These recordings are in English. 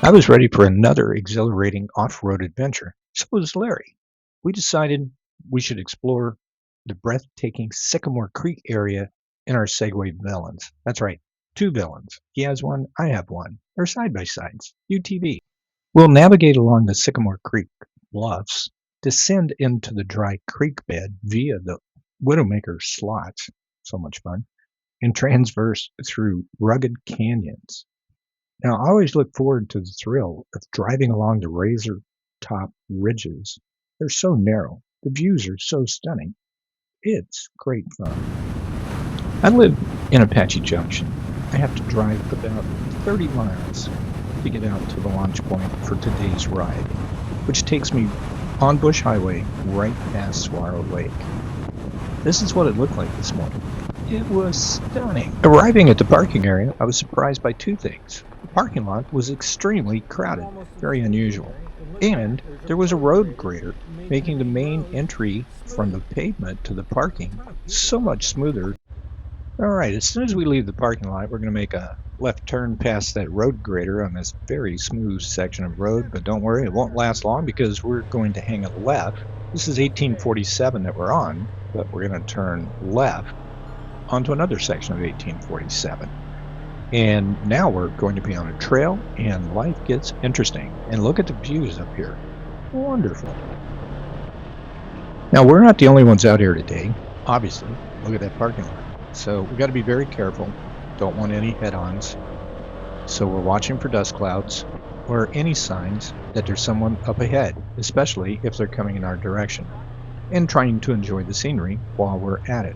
I was ready for another exhilarating off-road adventure. So was Larry. We decided we should explore the breathtaking Sycamore Creek area in our Segway Villains. That's right, two villains. He has one, I have one. They're side by sides, UTV. We'll navigate along the Sycamore Creek bluffs, descend into the dry creek bed via the Widowmaker slots, so much fun, and transverse through rugged canyons. Now, I always look forward to the thrill of driving along the razor top ridges. They're so narrow. The views are so stunning. It's great fun. I live in Apache Junction. I have to drive about 30 miles to get out to the launch point for today's ride, which takes me on Bush Highway right past Swallow Lake. This is what it looked like this morning. It was stunning. Arriving at the parking area, I was surprised by two things. The parking lot was extremely crowded, very unusual, and there was a road grader making the main entry from the pavement to the parking so much smoother. All right, as soon as we leave the parking lot, we're going to make a left turn past that road grader on this very smooth section of road, but don't worry, it won't last long because we're going to hang a left. This is 1847 that we're on, but we're going to turn left onto another section of 1847. And now we're going to be on a trail and life gets interesting. And look at the views up here. Wonderful. Now we're not the only ones out here today. Obviously, look at that parking lot. So we got to be very careful. Don't want any head-ons. So we're watching for dust clouds or any signs that there's someone up ahead, especially if they're coming in our direction, and trying to enjoy the scenery while we're at it.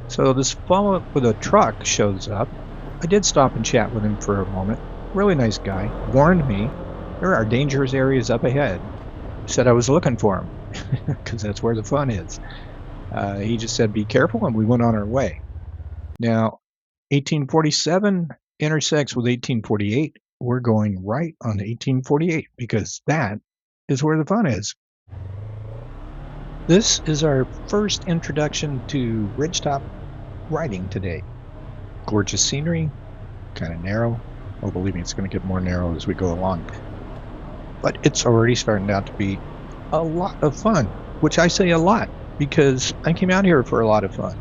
So this follow-up with a truck shows up. I did stop and chat with him for a moment. Really nice guy. Warned me there are dangerous areas up ahead. Said I was looking for him because that's where the fun is. He just said be careful, and we went on our way. Now, 1847 intersects with 1848. We're going right on 1848 because that is where the fun is. This is our first introduction to ridgetop riding today. Gorgeous scenery, kind of narrow. Oh, believe me, it's going to get more narrow as we go along. But it's already starting out to be a lot of fun, which I say a lot because I came out here for a lot of fun.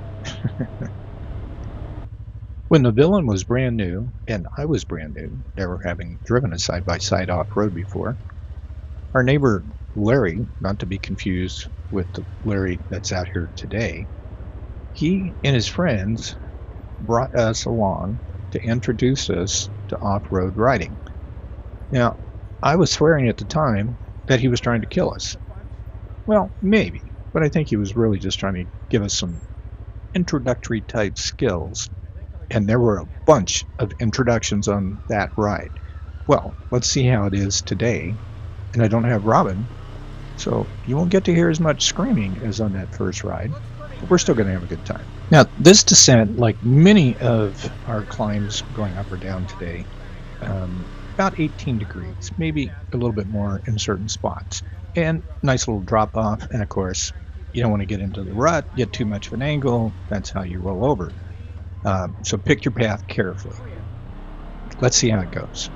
When the villain was brand new, and I was brand new, never having driven a side-by-side off-road before, our neighbor Larry, not to be confused with the Larry that's out here today, he and his friends brought us along to introduce us to off-road riding. Now, I was swearing at the time that he was trying to kill us. Well, maybe, but I think he was really just trying to give us some introductory type skills, and there were a bunch of introductions on that ride. Well, let's see how it is today, and I don't have Robin, so you won't get to hear as much screaming as on that first ride, but we're still going to have a good time. Now, this descent, like many of our climbs going up or down today, about 18 degrees, maybe a little bit more in certain spots, and nice little drop off, and of course, you don't want to get into the rut, get too much of an angle, that's how you roll over. So pick your path carefully. Let's see how it goes.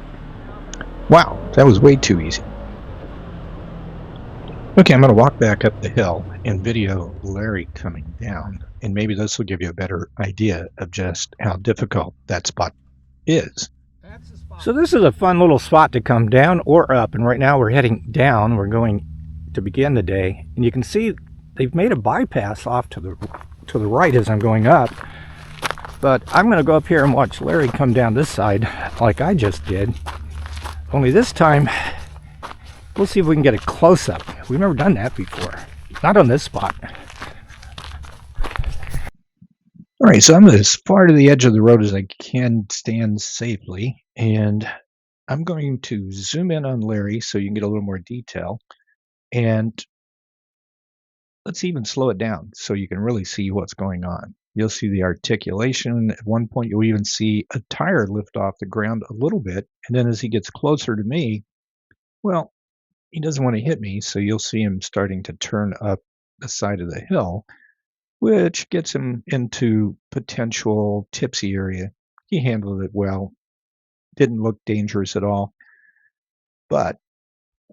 Wow, that was way too easy. Okay, I'm going to walk back up the hill and video Larry coming down, and maybe this will give you a better idea of just how difficult that spot is. So this is a fun little spot to come down or up, and right now we're heading down. We're going to begin the day, and you can see they've made a bypass off to the right as I'm going up. But I'm going to go up here and watch Larry come down this side like I just did. Only this time, we'll see if we can get a close-up. We've never done that before. Not on this spot. All right, so I'm as far to the edge of the road as I can stand safely, and I'm going to zoom in on Larry so you can get a little more detail. And let's even slow it down so you can really see what's going on. You'll see the articulation. At one point, you'll even see a tire lift off the ground a little bit. And then as he gets closer to me, well, he doesn't want to hit me, so you'll see him starting to turn up the side of the hill, which gets him into potential tipsy area. He handled it well. Didn't look dangerous at all. but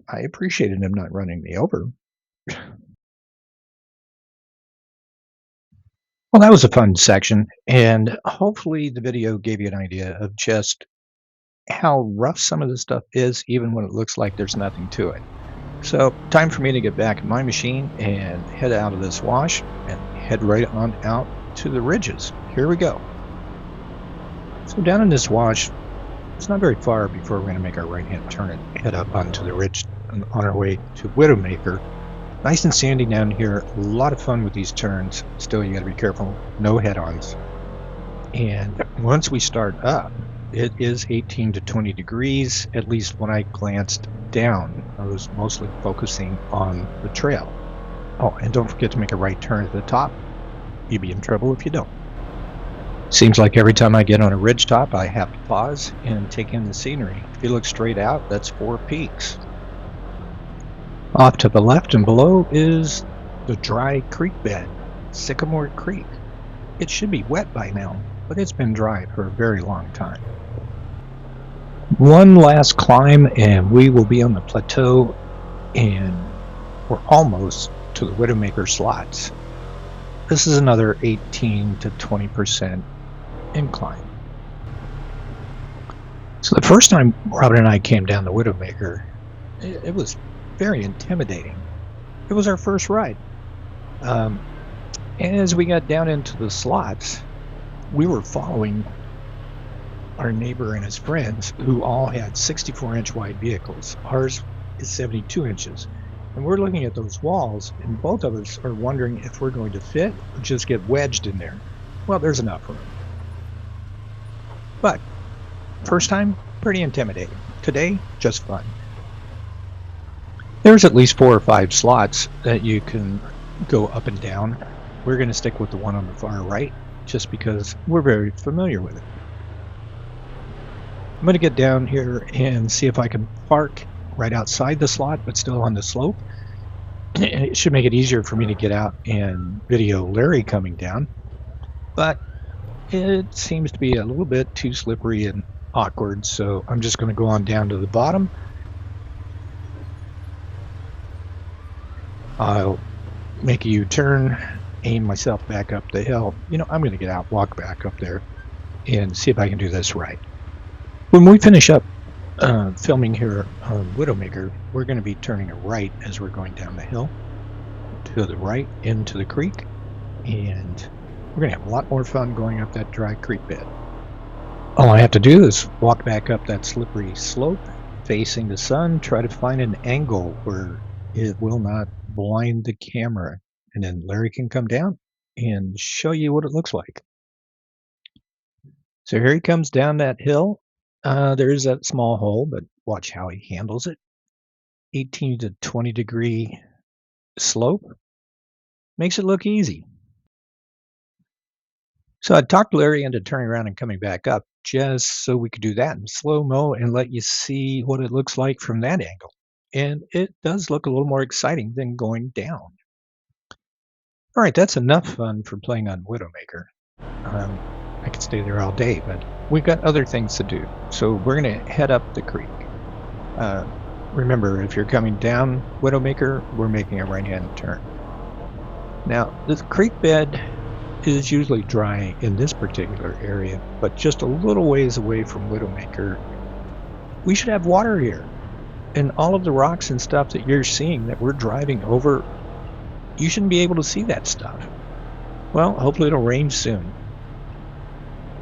I appreciated him not running me over. Well, that was a fun section, and hopefully the video gave you an idea of just how rough some of this stuff is, even when it looks like there's nothing to it. So, time for me to get back in my machine and head out of this wash and head right on out to the ridges. Here we go. So down in this wash, it's not very far before we're going to make our right-hand turn and head up onto the ridge on our way to Widowmaker. Nice and sandy down here. A lot of fun with these turns. Still, you got to be careful. No head-ons. And once we start up, it is 18 to 20 degrees, at least when I glanced down. I was mostly focusing on the trail. Oh, and don't forget to make a right turn at the top. You'll be in trouble if you don't. Seems like every time I get on a ridgetop, I have to pause and take in the scenery. If you look straight out, that's 4 peaks. Off to the left and below is the dry creek bed, Sycamore Creek. It should be wet by now, but it's been dry for a very long time. One last climb and we will be on the plateau, and we're almost to the Widowmaker slots. This is another 18 to 20% incline. So the first time Robin and I came down the Widowmaker, it was very intimidating. It was our first ride. And as we got down into the slots, we were following our neighbor and his friends who all had 64-inch wide vehicles. Ours is 72 inches. And we're looking at those walls, and both of us are wondering if we're going to fit or just get wedged in there. Well, there's enough room. But first time, pretty intimidating. Today, just fun. There's at least 4 or 5 slots that you can go up and down. We're going to stick with the one on the far right, just because we're very familiar with it. I'm going to get down here and see if I can park right outside the slot, but still on the slope. It should make it easier for me to get out and video Larry coming down. But it seems to be a little bit too slippery and awkward, so I'm just going to go on down to the bottom. I'll make a U-turn, aim myself back up the hill. You know, I'm going to get out, walk back up there, and see if I can do this right. When we finish up filming here on Widowmaker, we're going to be turning a right as we're going down the hill to the right into the creek, and we're going to have a lot more fun going up that dry creek bed. All I have to do is walk back up that slippery slope facing the sun, try to find an angle where it will not blind the camera, and then Larry can come down and show you what it looks like. So here he comes down that hill. There is that small hole, but watch how he handles it. 18 to 20 degree slope makes it look easy. So I talked Larry into turning around and coming back up just so we could do that in slow-mo and let you see what it looks like from that angle. And it does look a little more exciting than going down. All right, that's enough fun for playing on Widowmaker. I could stay there all day, but we've got other things to do. So we're going to head up the creek. Remember, if you're coming down Widowmaker, we're making a right-hand turn. Now, this creek bed is usually dry in this particular area, but just a little ways away from Widowmaker, we should have water here. And all of the rocks and stuff that you're seeing that we're driving over, you shouldn't be able to see that stuff. Well, hopefully it'll rain soon.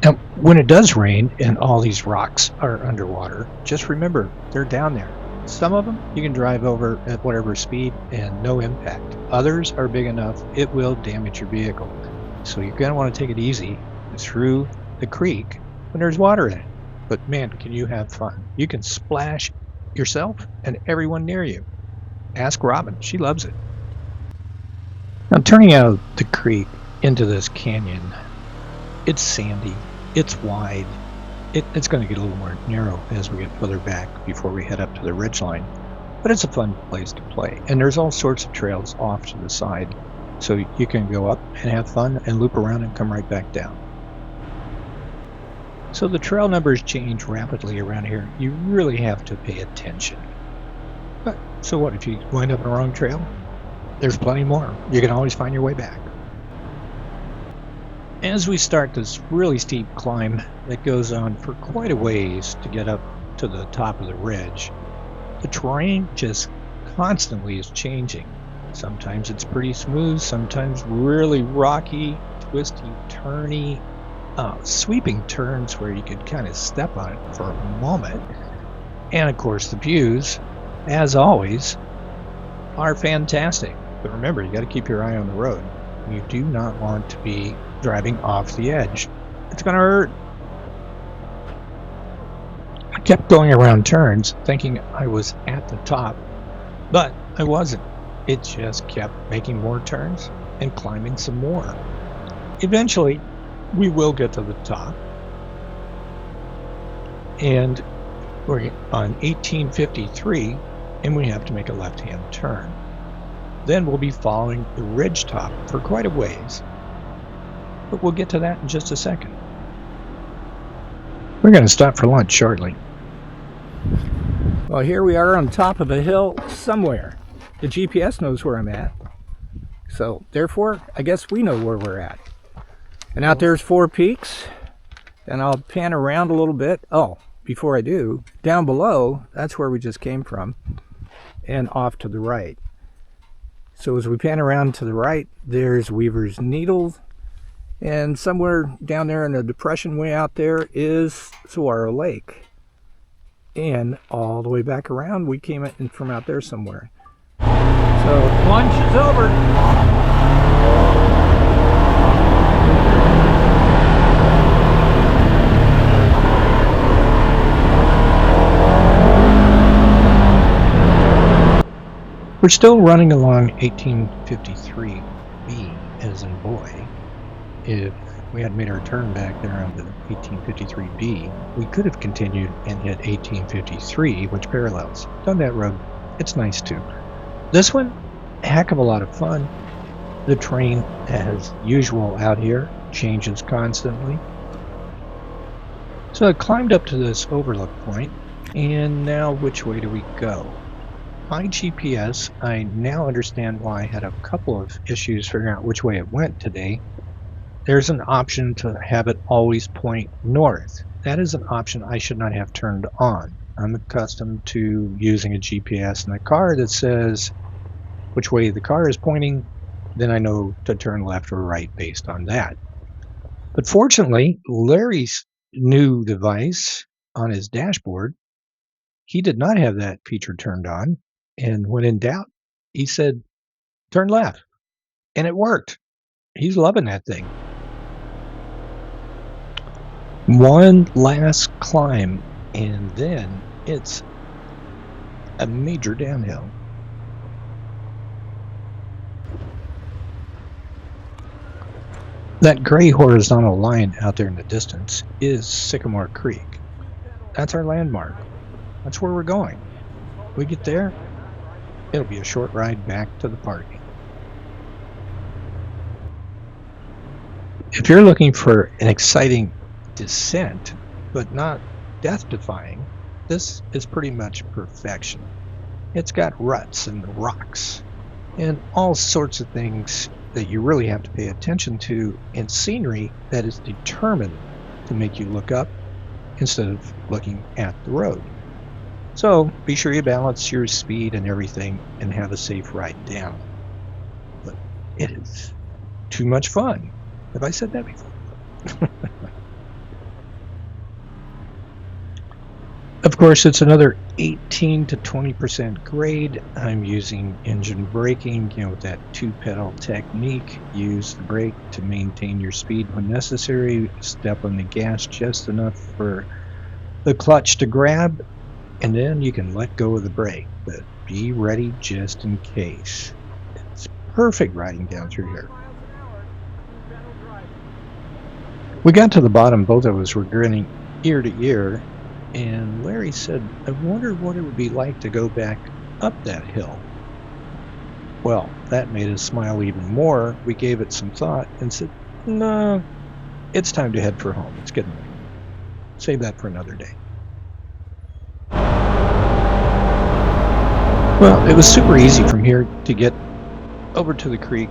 Now, when it does rain and all these rocks are underwater, just remember, they're down there. Some of them you can drive over at whatever speed and no impact. Others are big enough, it will damage your vehicle. So you're going to want to take it easy through the creek when there's water in it. But man, can you have fun. You can splash yourself and everyone near you. Ask Robin, she loves it. Now, turning out of the creek into this canyon, it's sandy, it's wide, it's going to get a little more narrow as we get further back before we head up to the ridgeline. But it's a fun place to play, and there's all sorts of trails off to the side, so you can go up and have fun and loop around and come right back down. So the trail numbers change rapidly around here. You really have to pay attention. So what, if you wind up on the wrong trail? There's plenty more. You can always find your way back. As we start this really steep climb that goes on for quite a ways to get up to the top of the ridge, the terrain just constantly is changing. Sometimes it's pretty smooth, sometimes really rocky, twisty, turny, sweeping turns where you could kind of step on it for a moment. And of course the views, as always, are fantastic. But remember, you got to keep your eye on the road. You do not want to be driving off the edge. It's going to hurt. I kept going around turns thinking I was at the top, but I wasn't. It just kept making more turns and climbing some more. Eventually, we will get to the top. And we're on 1853, and we have to make a left-hand turn. Then we'll be following the ridgetop for quite a ways. But we'll get to that in just a second. We're going to stop for lunch shortly. Well, here we are on top of a hill somewhere. The GPS knows where I'm at. So, therefore, I guess we know where we're at. And out there's 4 peaks. And I'll pan around a little bit. Oh, before I do, down below, that's where we just came from. And off to the right. So as we pan around to the right, there's Weaver's Needle. And somewhere down there in the depression way out there is Saguaro Lake. And all the way back around, we came in from out there somewhere. So lunch is over. We're still running along 1853B, as in boy. If we had made our turn back there on the 1853B, we could have continued and hit 1853, which parallels. Done that road. It's nice too. This one, a heck of a lot of fun. The terrain, as usual out here, changes constantly. So I climbed up to this overlook point, and now which way do we go? My GPS, I now understand why I had a couple of issues figuring out which way it went today. There's an option to have it always point north. That is an option I should not have turned on. I'm accustomed to using a GPS in the car that says which way the car is pointing, then I know to turn left or right based on that. But fortunately, Larry's new device on his dashboard, he did not have that feature turned on. And when in doubt, he said, turn left. And it worked. He's loving that thing. One last climb, and then it's a major downhill. That gray horizontal line out there in the distance is Sycamore Creek. That's our landmark. That's where we're going. We get there, it'll be a short ride back to the party. If you're looking for an exciting descent, but not death-defying, this is pretty much perfection. It's got ruts and rocks and all sorts of things that you really have to pay attention to, and scenery that is determined to make you look up instead of looking at the road. So be sure you balance your speed and everything and have a safe ride down. But it is too much fun. Have I said that before? Of course, it's another 18 to 20% grade. I'm using engine braking, with that 2-pedal technique. Use the brake to maintain your speed when necessary. Step on the gas just enough for the clutch to grab, and then you can let go of the brake. But be ready just in case. It's perfect riding down through here. We got to the bottom, both of us were grinning ear to ear. And Larry said, I wonder what it would be like to go back up that hill. Well, that made us smile even more. We gave it some thought and said, no, it's time to head for home. It's getting late. Save that for another day. Well, it was super easy from here to get over to the creek,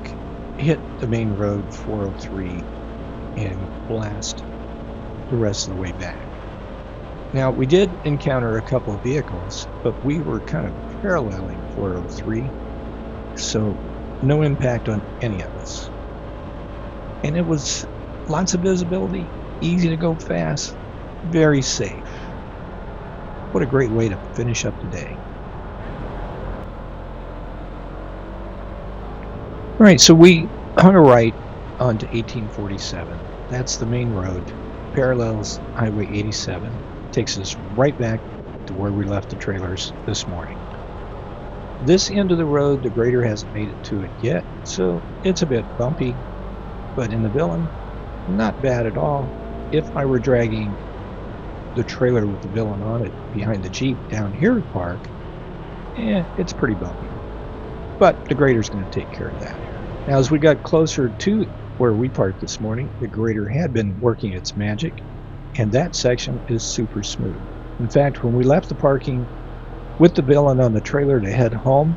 hit the main road 403, and blast the rest of the way back. Now, we did encounter a couple of vehicles, but we were kind of paralleling 403, so no impact on any of us. And it was lots of visibility, easy to go fast, very safe. What a great way to finish up the day. All right, so we hung a right onto 1847. That's the main road, parallels Highway 87, takes us right back to where we left the trailers this morning. This end of the road, the grader hasn't made it to it yet, so it's a bit bumpy, but in the villain, not bad at all. If I were dragging the trailer with the villain on it behind the Jeep down here to park, it's pretty bumpy. But the grader's going to take care of that. Now, as we got closer to where we parked this morning, the grader had been working its magic, and that section is super smooth. In fact, when we left the parking with the villain on the trailer to head home,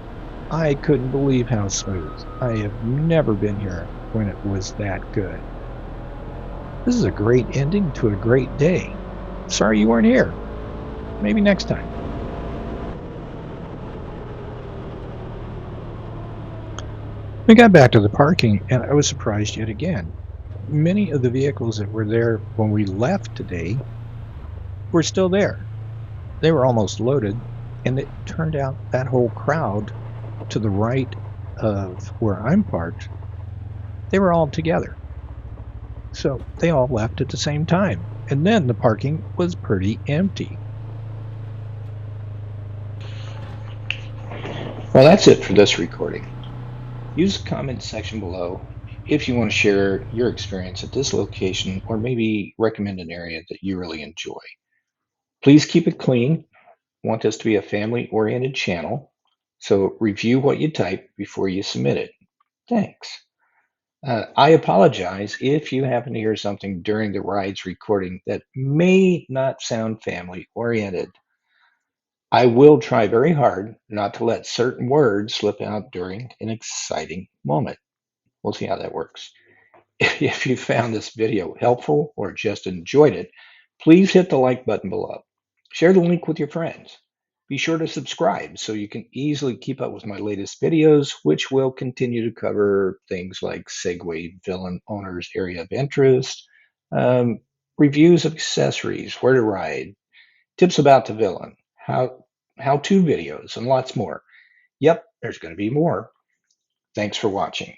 I couldn't believe how smooth. I have never been here when it was that good. This is a great ending to a great day. Sorry you weren't here. Maybe next time. We got back to the parking, and I was surprised yet again. Many of the vehicles that were there when we left today were still there. They were almost loaded, and it turned out that whole crowd to the right of where I'm parked, they were all together. So they all left at the same time, and then the parking was pretty empty. Well, that's it for this recording. Use the comment section below if you want to share your experience at this location or maybe recommend an area that you really enjoy. Please keep it clean. I want this to be a family-oriented channel, so review what you type before you submit it. Thanks. I apologize if you happen to hear something during the ride's recording that may not sound family-oriented. I will try very hard not to let certain words slip out during an exciting moment. We'll see how that works. If you found this video helpful or just enjoyed it, please hit the like button below. Share the link with your friends. Be sure to subscribe so you can easily keep up with my latest videos, which will continue to cover things like Segway Villain Owner's Area of Interest, um, reviews of accessories, where to ride, tips about the villain, how-to videos, and lots more. Yep, there's going to be more. Thanks for watching.